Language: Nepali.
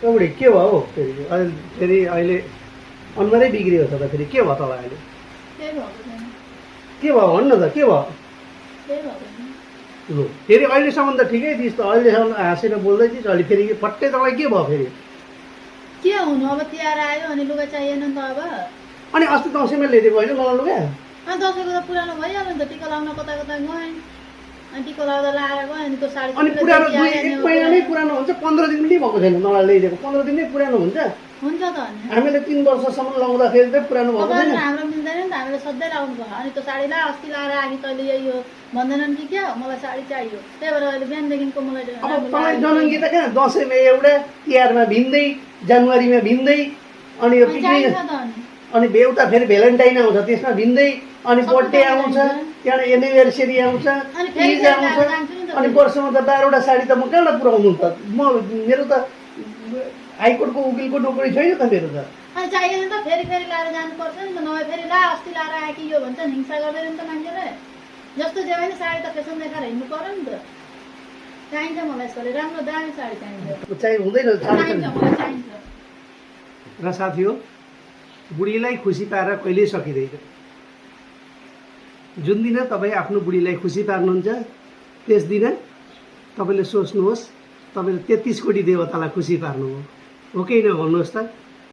बुढी के भयो हौ फेरि अहिले अनुहारै बिग्रियो छ त फेरि के भयो तँलाई अहिले के भयो भन् न त के भयो लु फेरि अहिलेसम्म त ठिकै थिइस् त अहिलेसम्म हाँसेर बोल्दै थिइस् अहिले फेरि फट्टै तँलाई के भयो फेरि के हुनु अब तिहार आयो अनि लुगा चाहिएन नि त अब अनि अस्ति दसैँमा ल्याइदिएको होइन मलाई लुगा अनि दसैँको त पुरानो भइहाल्यो नि त टिका लाउन कता कता गएँ अनि टिका लाउँदा लाएर गएँ अनि त्यो साडी अनि पुरानो एक महिनामै पुरानो हुन्छ 15 दिन पनि भएको छैन मलाई ल्याइदिएको 15 दिनमै पुरानो हुन्छ हुन्छ त अनि हामीले 3 वर्षसम्म लाउँदाखेरि त पुरानो भएको छैन हाम्रो मिल्दैन नि त हामीले सधैँ लाउनु पर्छ अनि त्यो साडी ला अस्ति लाएर आनी तैँले यही हो भन्दैनन् कि क्या मलाई साडी चाहियो त्यही भएर अहिले बिहानदेखिको मलाई अब तँलाई जनङ्गी त क्या दसैँमा एउटा तिहारमा भिन्दै जनवरीमा भिन्दै अनि यो पिकनिक अनि एउटा फेरि भ्यालेन्टाइन आउँछ त्यसमा भिन्दै अनि बर्थडे आउँछ त्यहाँबाट एनिभर्सरी आउँछ तिज आउँछ अनि वर्षमा त 12वटा साडी त म कहाँबाट पुऱ्याउनु त म मेरो त हाइकोर्टको वकिलको नोकरी छैन त मेरो त अनि चाहिएन त फेरि लाएर जानुपर्छ नि त नभए फेरि ला अस्ति लाएर आयो कि यो भन्छ हिंसा गर्दैन नि त मान्छेले जस्तो जे भने साडी त फेसन देखाएर हिँड्नु पर्यो नि त चाहिन्छ मलाई यसरी राम्रो दामी साडी चाहिन्छ चाहिँ हुँदैन मलाई चाहिन्छ र साथी हो बुढीलाई खुसी पारेर कहिल्यै सकिँदैन जुन दिन तपाईँ आफ्नो बुढीलाई खुसी पार्नुहुन्छ त्यस दिन तपाईँले सोच्नुहोस् तपाईँले 33 कोटी देवतालाई खुसी पार्नु हो कि होइन भन्नुहोस् त